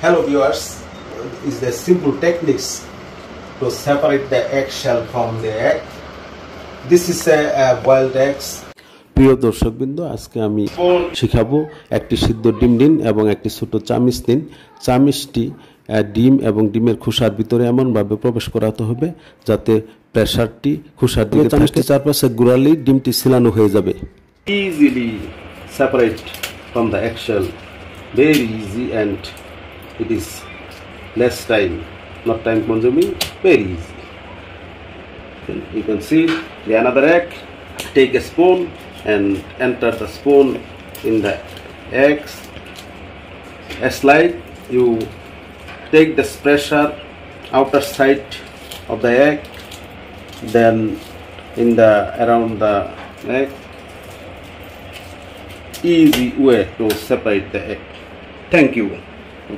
Hello viewers, is the simple techniques to separate the eggshell from the egg. This is a boiled eggs. প্রিয় দর্শকবৃন্দ, আজকে আমি শেখাবো একটি সিদ্ধ ডিম নিন এবং একটি ছোট চামিচ নিন। চামিচটি ডিম এবং ডিমের খোসার ভিতরে এমনভাবে প্রবেশ করাতে হবে যাতে প্রেসারটি খোসার দিকে চামিচটি চারপাশে ঘোরালেই ডিমটি ছিলানো হয়ে যাবে। Easily separate from the eggshell, very easy, and it is less time, not time consuming, very easy. You can see the another egg. Take a spoon and enter the spoon in the eggs. As like you take this pressure outer side of the egg, then in the around the egg, easy way to separate the egg. Thank you.